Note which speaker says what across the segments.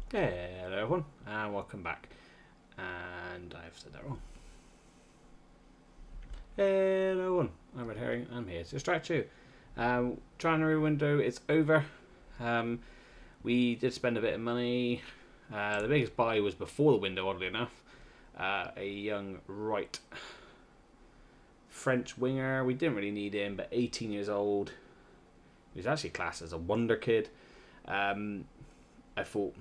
Speaker 1: Hello everyone, and welcome back. And I've said that wrong. Hello everyone, I'm RedHerring, I'm here to distract you. January window, it's over. We did spend a bit of money. The biggest buy was before the window, oddly enough. A young right French winger. We didn't really need him, but 18 years old. He was actually classed as a wonder kid. I thought,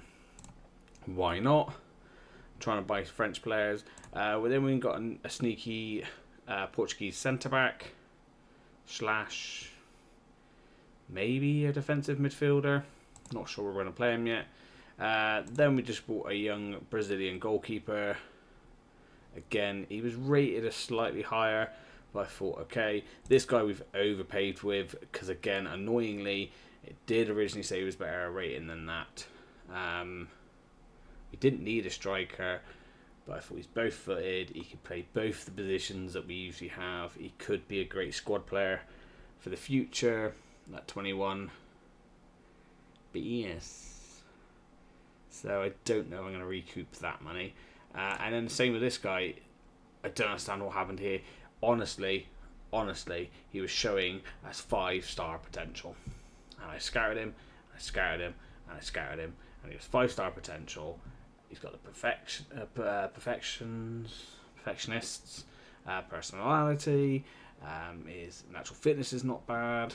Speaker 1: why not? Trying to buy French players. Well, then we got a sneaky Portuguese centre back slash maybe a defensive midfielder. Not sure we're going to play him yet. Then we just bought a young Brazilian goalkeeper. Again, he was rated a slightly higher, but I thought, okay, this guy we've overpaid with because, again, annoyingly, it did originally say he was better rating than that. We didn't need a striker, but I thought he's both-footed. He could play both the positions that we usually have. He could be a great squad player for the future at 21. But yes, so I don't know if I'm going to recoup that money. And then the same with this guy. I don't understand what happened here. Honestly, he was showing as 5-star potential. And I scouted him, and and he was 5-star potential. He's got the perfectionists, personality. His natural fitness is not bad.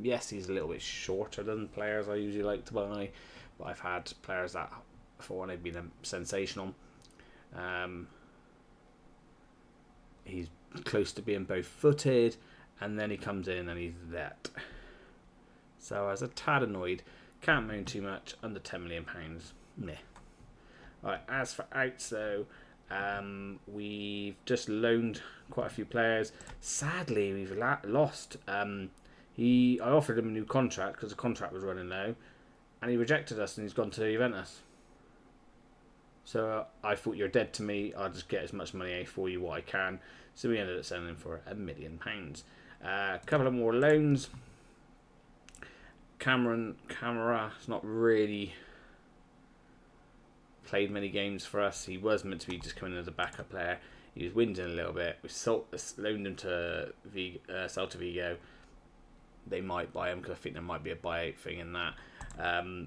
Speaker 1: Yes, he's a little bit shorter than players I usually like to buy, but I've had players that before and they've been sensational. He's close to being both-footed, and then he comes in and he's that. So I was a tad annoyed. Can't moan too much. Under £10 million. Meh. Alright, as for outs though, we've just loaned quite a few players. Sadly, we've lost. I offered him a new contract because the contract was running low, and he rejected us and he's gone to Juventus. So I thought, you're dead to me. I'll just get as much money for you what I can. So we ended up selling him for £1 million. A couple of more loans. Camara's not really played many games for us. He was meant to be just coming in as a backup player. He was whinging a little bit. We loaned him to Celta Vigo. They might buy him because I think there might be a buyout thing in that.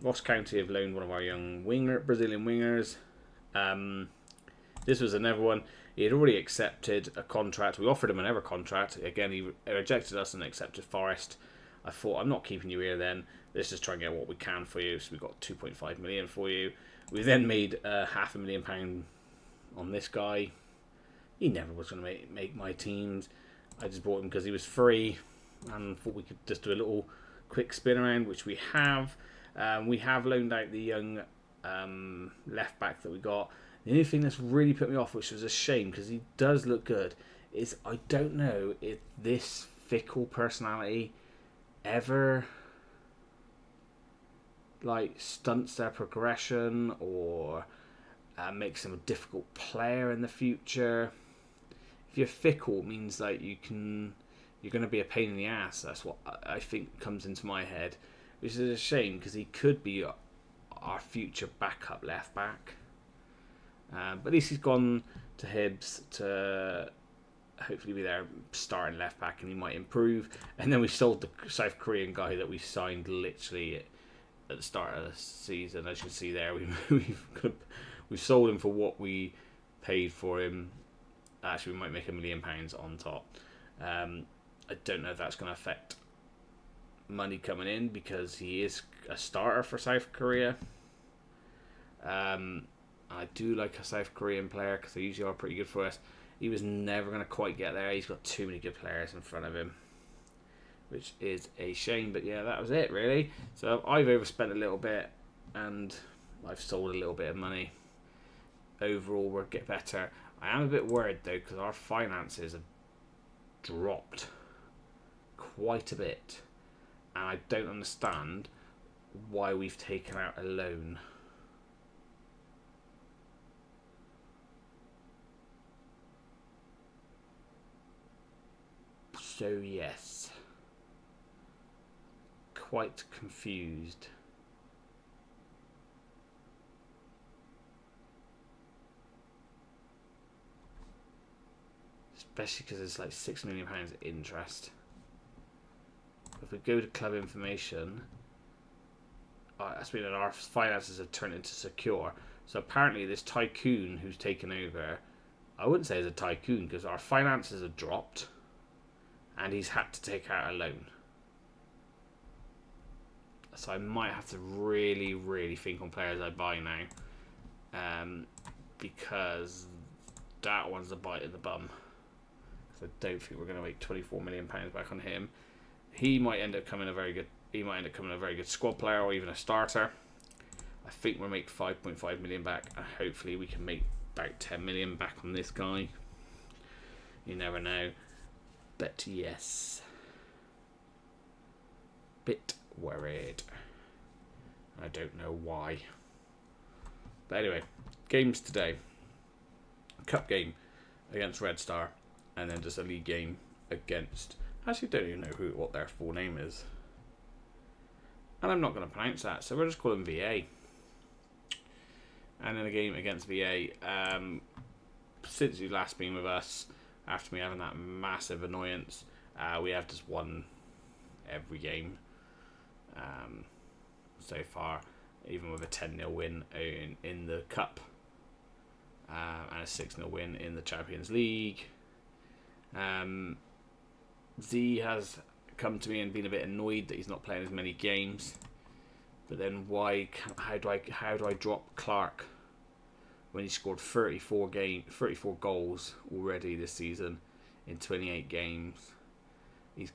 Speaker 1: Ross County have loaned one of our young Brazilian wingers. This was another one. He had already accepted a contract. We offered him another contract. Again, he rejected us and accepted Forest. I thought, I'm not keeping you here then. Let's just try and get what we can for you. So we got 2.5 million for you. We then made £500,000 on this guy. He never was going to make my teams. I just bought him because he was free and thought we could just do a little quick spin around, which we have. We have loaned out the young left back that we got. The only thing that's really put me off, which was a shame because he does look good, is I don't know if this fickle personality ever stunts their progression or makes them a difficult player in the future. If you're fickle, it means you're going to be a pain in the ass. That's what I think comes into my head, which is a shame because he could be our future backup left back. But at least he's gone to Hibs to hopefully be their starting left back, and he might improve. And then we sold the South Korean guy that we signed literally at the start of the season. As you can see there, we've sold him for what we paid for him. Actually, we might make £1 million on top. I don't know if that's going to affect money coming in because he is a starter for South Korea. I do like a South Korean player because they usually are pretty good for us. He was never going to quite get there. He's got too many good players in front of him, which is a shame. But yeah, that was it really. So I've overspent a little bit and I've sold a little bit of money. Overall, we'll get better. I am a bit worried though because our finances have dropped quite a bit, and I don't understand why we've taken out a loan. So yes, quite confused. especially because there's like £6 million interest. If we go to club information, that's mean that our finances have turned into secure. So apparently this tycoon who's taken over, I wouldn't say he's a tycoon because our finances have dropped and he's had to take out a loan. So I might have to really, really think on players I buy now, because that one's a bite in the bum. So I don't think we're going to make £24 million back on him. He might end up coming a very good. He might end up coming a very good squad player or even a starter. I think we'll make 5.5 million back, and hopefully we can make about 10 million back on this guy. You never know, but yes, bit worried. I don't know why. But anyway, games today. Cup game against Red Star, and then just a league game against. Actually, don't even know what their full name is, and I'm not going to pronounce that, so we'll just call them VA. And then a game against VA. Since you've last been with us, after me having that massive annoyance, we have just won every game so far, even with a 10-0 win in the Cup and a 6-0 win in the Champions League. Z has come to me and been a bit annoyed that he's not playing as many games. But then how do I drop Clark when he scored 34 goals already this season in 28 games? He's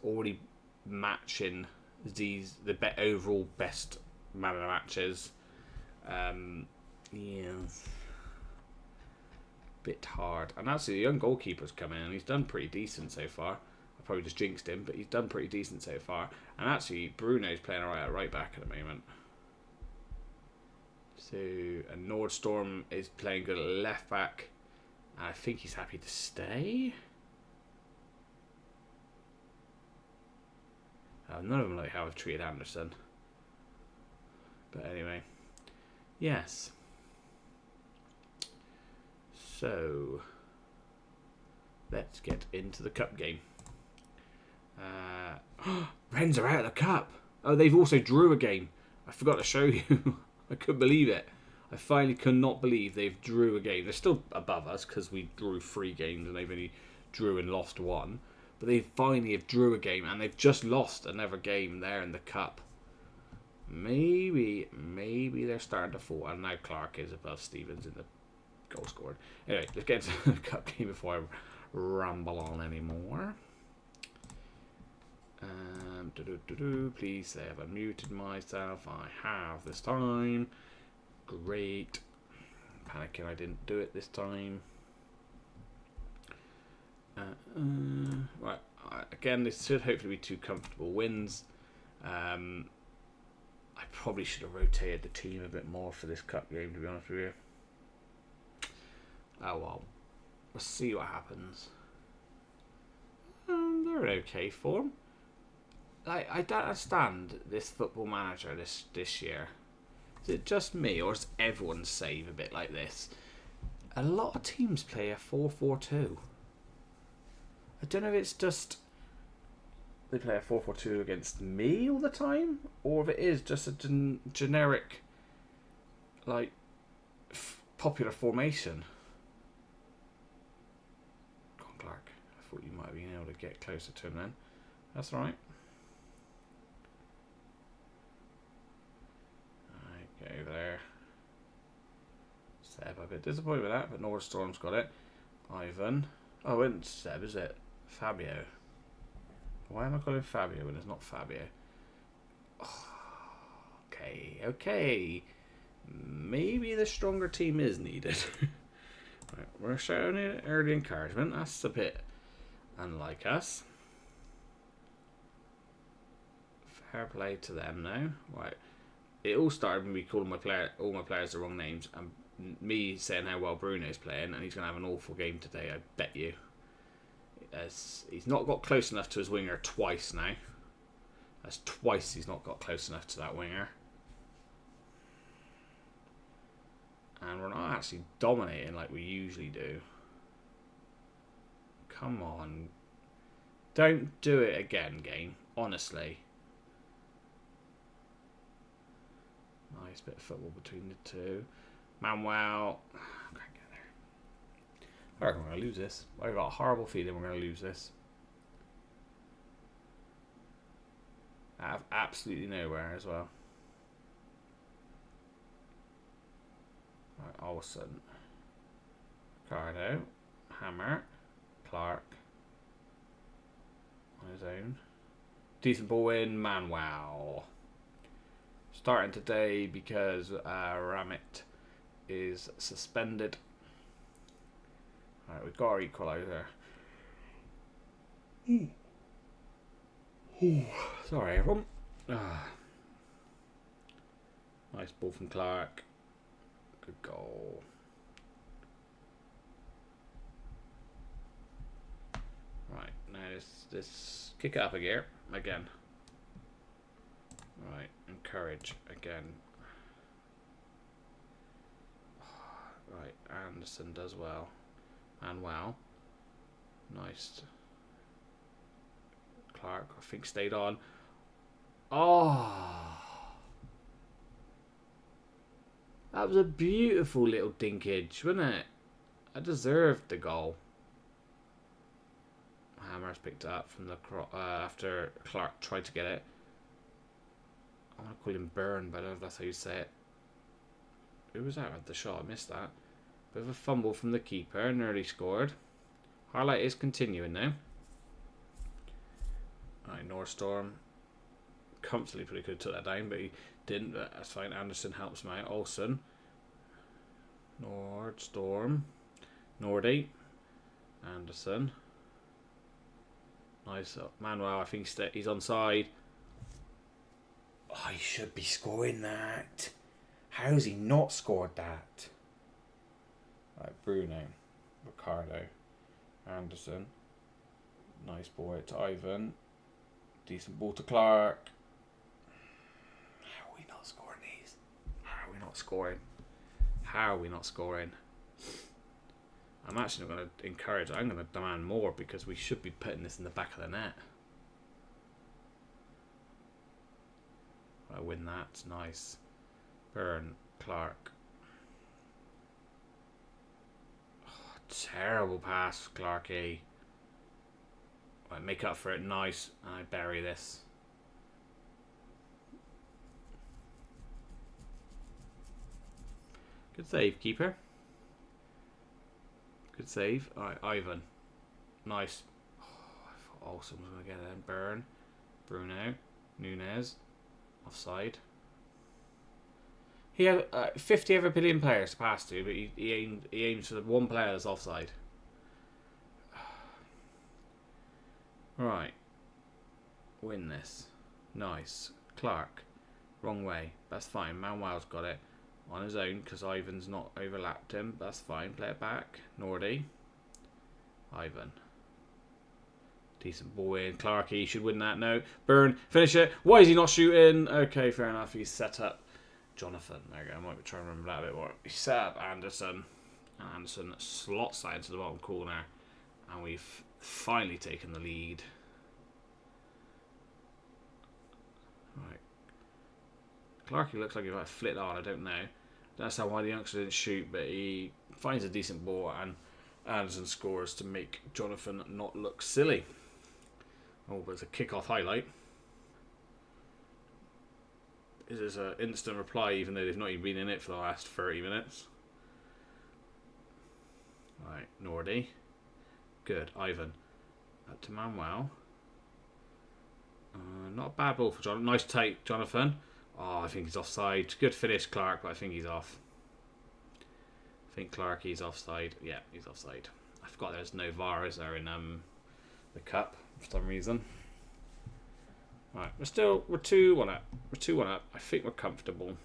Speaker 1: already matching Z's overall best man of the matches. Yeah, bit hard. And actually, the young goalkeeper's come in and he's done pretty decent so far. I probably just jinxed him, but he's done pretty decent so far. And actually, Bruno's playing alright at right back at the moment. So, and Nordstorm is playing good at left back. I think he's happy to stay. None of them like how I've treated Anderson. But anyway, yes. So, let's get into the cup game. Rennes are out of the cup. Oh, they've also drew a game. I forgot to show you. I couldn't believe it. I finally could not believe they've drew a game. They're still above us because we drew 3 games and they've only drew and lost 1. But they finally have drew a game and they've just lost another game there in the cup. Maybe they're starting to fall. And now Clark is above Stevens in the goal scored. Anyway, let's get into the cup game before I ramble on anymore. Please say I've unmuted myself. I have this time. Great. Panicking I didn't do it this time. Right. Again, this should hopefully be 2 comfortable wins. I probably should have rotated the team a bit more for this cup game, to be honest with you. Oh well. We'll see what happens. They're in okay form. I don't understand this football manager this year. Is it just me, or does everyone save a bit like this? A lot of teams play a 4-4-2. I don't know if it's just they play a 4-4-2 against me all the time, or if it is just a generic, like, popular formation. Come on, Clark. I thought you might have been able to get closer to him then. That's all right. Go there. Seb, I'm a bit disappointed with that, but Nordstorm's got it. Ivan. Oh, it isn't Seb, is it? Fabio. Why am I calling Fabio when it's not Fabio? Oh, okay. Maybe the stronger team is needed. Right, we're showing it early encouragement. That's a bit unlike us. Fair play to them now. Right. It all started with me calling all my players the wrong names, and me saying how well Bruno's playing, and he's going to have an awful game today, I bet you. He's not got close enough to his winger twice now. That's twice he's not got close enough to that winger. And we're not actually dominating like we usually do. Come on. Don't do it again, game. Honestly. Nice bit of football between the two. Manuel. Can't get there. I reckon we're going to lose this. I've got a horrible feeling we're going to lose this. Out of absolutely nowhere as well. Right, Olsen. Ricardo. Hammer. Clark. On his own. Decent ball in. Manuel. Starting today because Ramit is suspended. Alright, we've got our equaliser. Sorry, everyone. Nice ball from Clark. Good goal. Right, now this kick it up a gear again. Right, encourage again. Right, Anderson does well. And wow. Nice. Clark, I think, stayed on. Oh. That was a beautiful little dinkage, wasn't it? I deserved the goal. Hammer's picked it up from the after Clark tried to get it. I want to call him Byrne, but I don't know if that's how you say it. Who was that at the shot? I missed that. Bit of a fumble from the keeper. Nearly scored. Highlight is continuing now. Alright, Nordstorm. Comfortably pretty could have took that down, but he didn't. But that's fine. Anderson helps him out. Olsen. Nordstorm. Nordy. Anderson. Nice. Manuel, I think he's onside. Oh, he should be scoring that. How's he not scored that? Right, Bruno. Ricardo. Anderson. Nice ball to Ivan. Decent ball to Clark. How are we not scoring these? How are we not scoring? How are we not scoring? I'm actually not going to encourage. I'm going to demand more because we should be putting this in the back of the net. I win that. Nice. Byrne. Clark. Oh, terrible pass, Clarky. Right, make up for it. Nice. I bury this. Good save, keeper. Good save. Alright, Ivan. Nice. Oh, I thought Olsen was going to get it. Byrne. Bruno. Nunez. Offside. He had 50 other billion players to pass to, but he aims for the one player that's offside. Right. Win this. Nice. Clark. Wrong way. That's fine. Manuel's got it on his own because Ivan's not overlapped him. That's fine. Play it back. Nordy. Ivan. Decent ball in. Clarky should win that. No. Byrne. Finish it. Why is he not shooting? Okay, fair enough. He's set up Jonathan. There you go. I might be trying to remember that a bit more. He set up Anderson. Anderson slots that into the bottom corner. And we've finally taken the lead. Right. Clarky looks like he might have flicked on. I don't know. That's how why the youngster didn't shoot, but he finds a decent ball and Anderson scores to make Jonathan not look silly. Oh, but it's a kick-off highlight. Is this an instant reply even though they've not even been in it for the last 30 minutes? Right, Nordy. Good, Ivan. Up to Manuel. Not a bad ball for Jonathan. Nice take, Jonathan. Oh, I think he's offside. Good finish, Clark, but I think he's off. I think Clarky's offside. Yeah, he's offside. I forgot there's no VAR, is there, in the cup for some reason. Right, we're 2-1 up. We're 2-1 up. I think we're comfortable.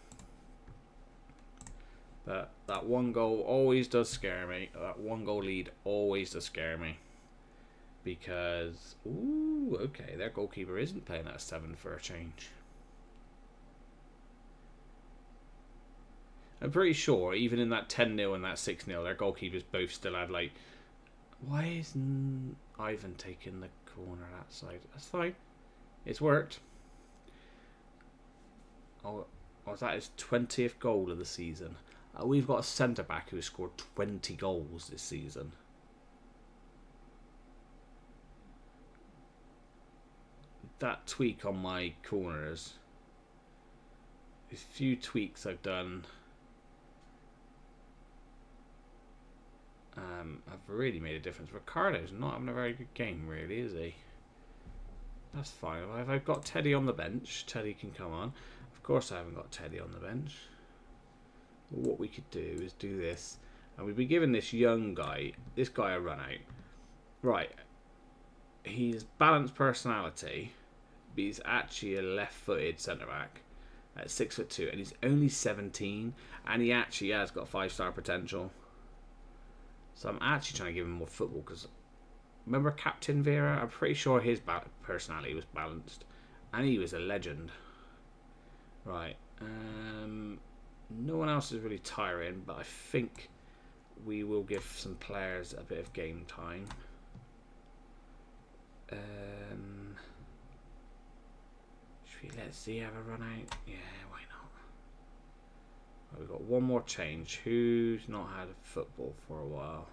Speaker 1: But that one goal always does scare me. That one goal lead always does scare me. Because, ooh, okay, their goalkeeper isn't playing at a 7 for a change. I'm pretty sure, even in that 10-0 and that 6-0, their goalkeepers both still had, like, Why isn't Ivan taking the corner that side? That's fine. It's worked. Oh, was that his 20th goal of the season? We've got a centre-back who has scored 20 goals this season. That tweak on my corners, a few tweaks I've done, have really made a difference. Ricardo's not having a very good game, really, is he? That's fine. If I've got Teddy on the bench, Teddy can come on. Of course I haven't got Teddy on the bench. What we could do is do this, and we'd be giving this young guy, a run out. Right. He's balanced personality, but he's actually a left-footed centre-back at 6'2", and he's only 17, and he actually has got 5-star potential. So I'm actually trying to give him more football, because remember Captain Vera? I'm pretty sure his personality was balanced, and he was a legend. Right. No one else is really tiring, but I think we will give some players a bit of game time. Should we let Z have a run out? Yeah, why not? Right, we've got one more change. Who's not had football for a while?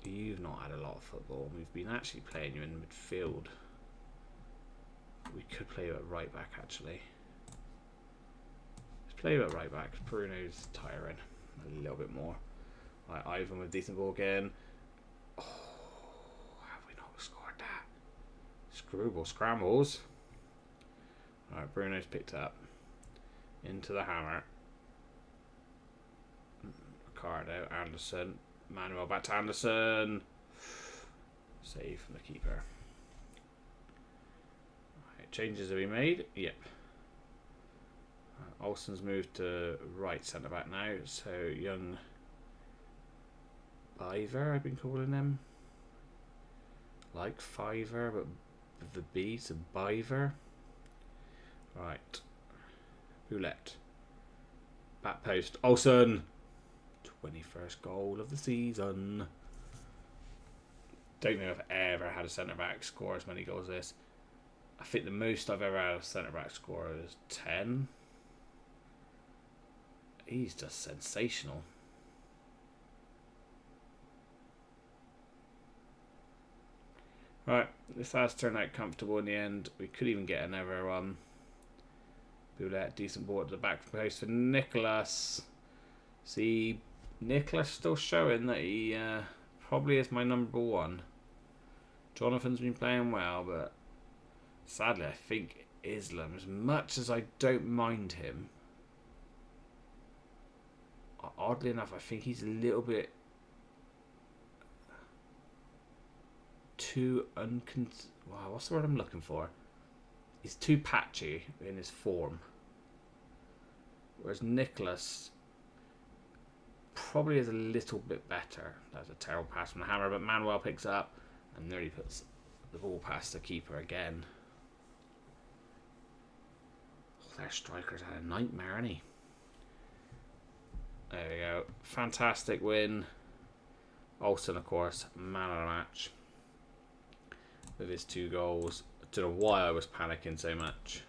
Speaker 1: You've not had a lot of football. We've been actually playing you in midfield. We could play you at right back, actually. Let's play you at right back. Bruno's tiring a little bit more. Right, Ivan with decent ball again. Oh, have we not scored that? Screwball scrambles. Alright, Bruno's picked up. Into the hammer. Ricardo, Anderson. Manuel back to Anderson. Save from the keeper. Right, changes have been made. Yep. Olsen's moved to right centre back now. So young Biver, I've been calling him. Like Fiver, but with the B, so Biver. Right. Boulette. Back post. Olsen. 21st goal of the season. Don't know if I've ever had a centre back score as many goals as this. I think the most I've ever had a centre back score is 10. He's just sensational. Right, this has turned out comfortable in the end. We could even get another one. Boulette, decent ball at the back post for Nicholas. See, Nicholas still showing that he probably is my number one. Jonathan's been playing well, but sadly I think Islam, as much as I don't mind him, oddly enough I think he's a little bit too wow, what's the word I'm looking for? He's too patchy in his form. Whereas Nicholas probably is a little bit better. That's a terrible pass from the hammer, but Manuel picks up and nearly puts the ball past the keeper again. Oh, their striker's had a nightmare, hasn't he? There we go. Fantastic win. Olsen, of course, man of the match with his 2 goals. I don't know why I was panicking so much.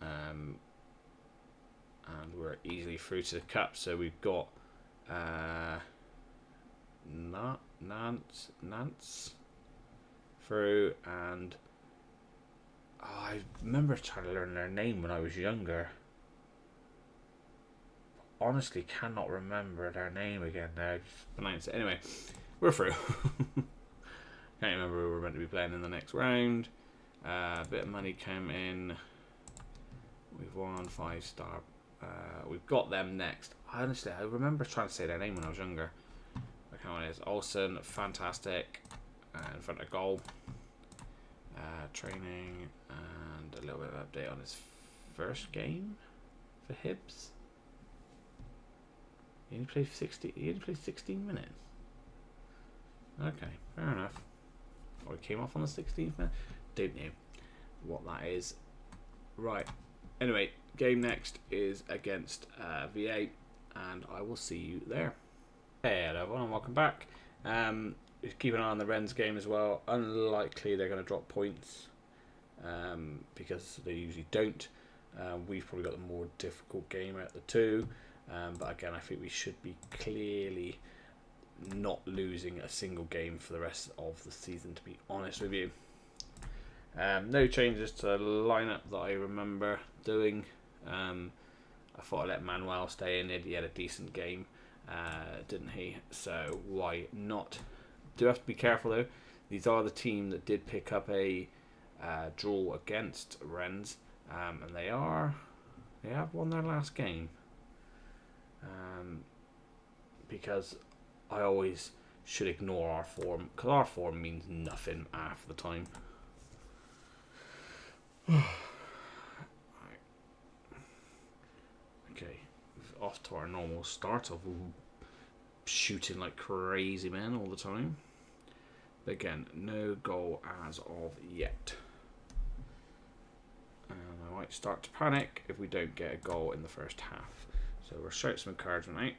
Speaker 1: And we're easily through to the cup. So we've got Nantes through, and I remember trying to learn their name when I was younger. Honestly, cannot remember their name again now. Just pronounce it. Anyway, we're through. Can't remember who we're meant to be playing in the next round. A bit of money came in. We've won 5-star. We've got them next. Honestly, I remember trying to say their name when I was younger. I can't remember. It's Olsen, fantastic, in front of goal. Training and a little bit of update on his first game for Hibs. He only played 16 minutes. Okay, fair enough. Or he came off on the 16th minute. Don't know what that is. Right. Anyway, game next is against VA, and I will see you there. Hey everyone, and welcome back. Keep an eye on the Rennes game as well. Unlikely they're going to drop points because they usually don't. We've probably got the more difficult game out of the two, but again, I think we should be clearly not losing a single game for the rest of the season, to be honest with you. No changes to the lineup that I remember doing. I thought I'd let Manuel stay in. He had a decent game. Didn't he? So why not? Do have to be careful though. These are the team that did pick up a draw against Rennes, and they have won their last game. Because I always should ignore our form, because our form means nothing half the time. Okay, off to our normal start of shooting like crazy men all the time. But again, no goal as of yet. And I might start to panic if we don't get a goal in the first half. So we'll shout some encouragement out.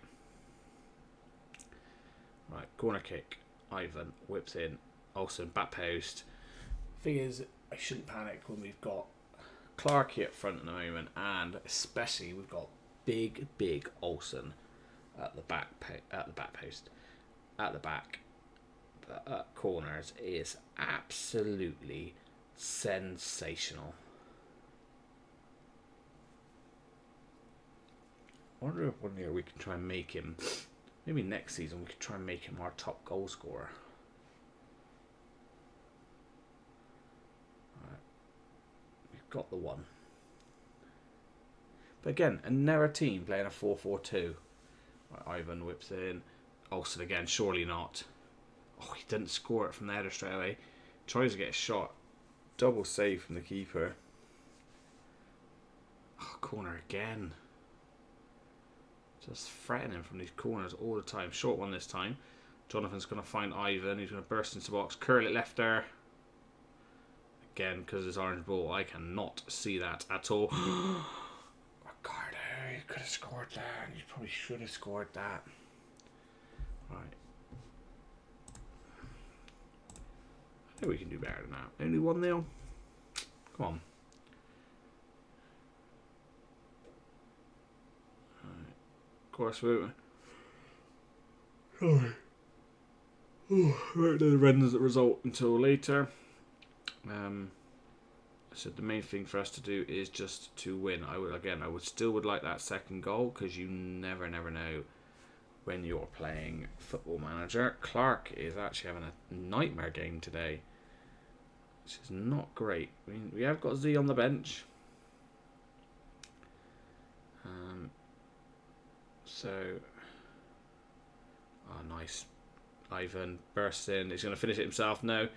Speaker 1: Right, corner kick. Ivan whips in. Olsen back post. Thing is, I shouldn't panic when we've got Clarkey up front at the moment, and especially we've got big Olsen at the back post, at the back. But corners is absolutely sensational. I wonder if 1 year we can try and make him. Maybe next season we could try and make him our top goal scorer. Right. We've got the one. But again, another team playing a 4-4-2. Right, Ivan whips in. Olsen again, surely not. Oh, he didn't score it from the header straight away. Tries to get a shot. Double save from the keeper. Oh, corner again. Just threatening from these corners all the time. Short one this time. Jonathan's going to find Ivan. He's going to burst into the box. Curl it left there. Again, because it's orange ball, I cannot see that at all. Ricardo, you could have scored that. You probably should have scored that. Right. I think we can do better than that. Only 1-0. Come on. Of course, we. Sorry. Right, the Rennes that result until later. So the main thing for us to do is just to win. I would still like that second goal, because you never know when you're playing Football Manager. Clark is actually having a nightmare game today, which is not great. I mean, we have got Z on the bench. Nice. Ivan bursts in. He's going to finish it himself. No.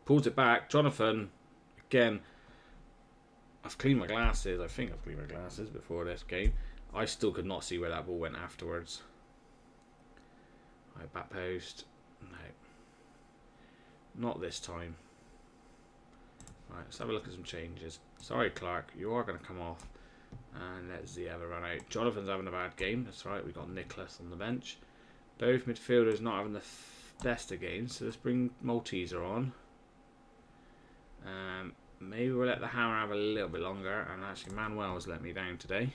Speaker 1: Pulls it back. Jonathan, again. I've cleaned my glasses. I think I've cleaned my glasses before this game. I still could not see where that ball went afterwards. Right, back post. No. Not this time. Right, let's have a look at some changes. Sorry, Clark. You are going to come off. And let Z have a run out. Jonathan's having a bad game. That's right. We've got Nicholas on the bench. Both midfielders not having the best of games. So let's bring Malteser on. Maybe we'll let the hammer have a little bit longer. And actually, Manuel's let me down today.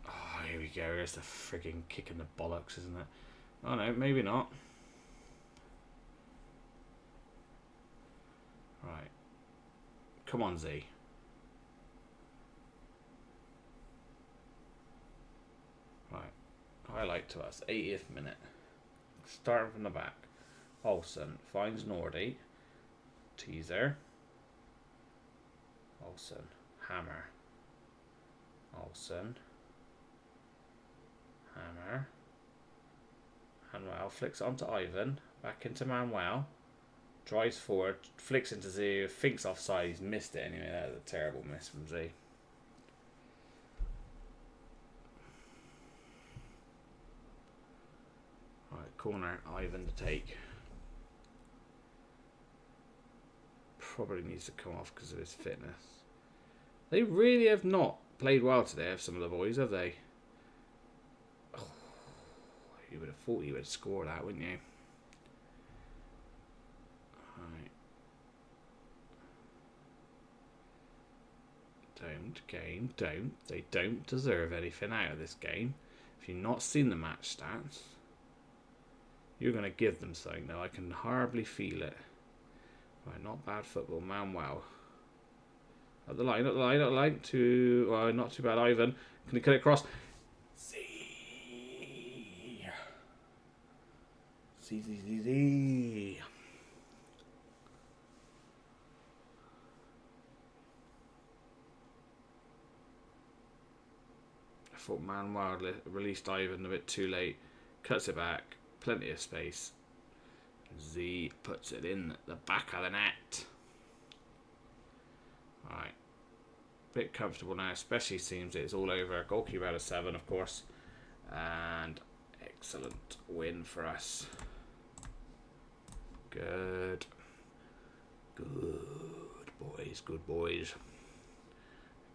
Speaker 1: Oh, here we go. Here's the frigging kick in the bollocks, isn't it? Oh no, maybe not. Right. Come on, Z. Right. Highlight to us. 80th minute. Starting from the back. Olsen finds Nordy. Teaser. Olsen. Hammer. Olsen. Hammer. Manuel flicks onto Ivan. Back into Manuel. Drives forward. Flicks into Z. Thinks offside. He's missed it anyway. That was a terrible miss from Z. Right, corner. Ivan to take. Probably needs to come off because of his fitness. They really have not played well today, have some of the boys, have they? Oh, You would have thought he would score that, wouldn't you? Right. Don't, game, don't. They don't deserve anything out of this game. If you've not seen the match stats, you're going to give them something, though. I can hardly feel it. Right, not bad football, man. Wow. Up the line, up the line, up the line. Not too bad, Ivan. Can he cut it across? See. I thought Manuel released Ivan a bit too late. Cuts it back. Plenty of space. Z puts it in the back of the net. Alright. Bit comfortable now, especially seems it's all over. Goalkeeper out of 7, of course. And excellent win for us. Good. Good boys, good boys.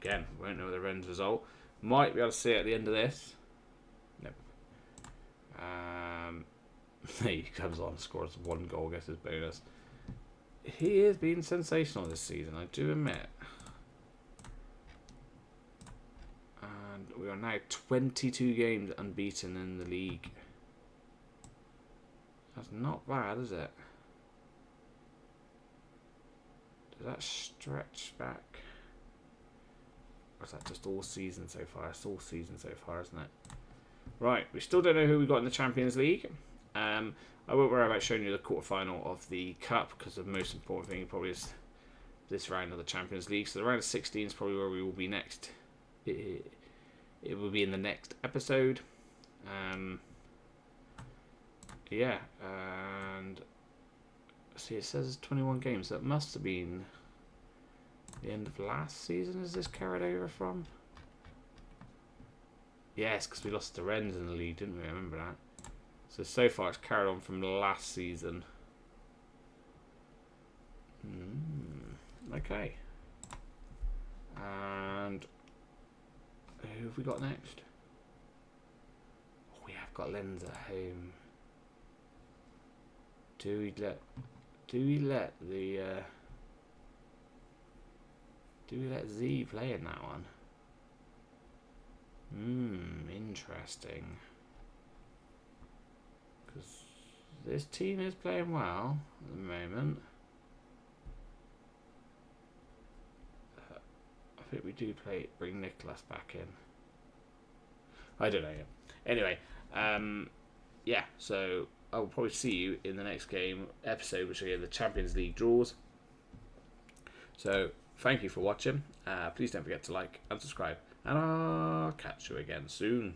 Speaker 1: Again, won't know the Rennes result. Might be able to see it at the end of this. Nope. He comes on, scores 1 goal, gets his bonus. He has been sensational this season, I do admit. And we are now 22 games unbeaten in the league. That's not bad, is it? Does that stretch back? Or is that just all season so far? It's all season so far, isn't it? Right, we still don't know who we got in the Champions League. I won't worry about showing you the quarterfinal of the Cup, because the most important thing probably is this round of the Champions League. So the round of 16 is probably where we will be next. It will be in the next episode. Yeah, and see, it says 21 games. That must have been the end of last season. Is this carried over from? Yes, because we lost to Rennes in the league, didn't we? I remember that. So far it's carried on from last season. Okay. And who have we got next? Oh, we have got Lens at home. Do we let Z play in that one? Interesting. Because this team is playing well at the moment. I think we do bring Nicholas back in. I don't know yet. Anyway, yeah, so I will probably see you in the next episode, which will be the Champions League draws. So, thank you for watching. Please don't forget to like and subscribe. And I'll catch you again soon.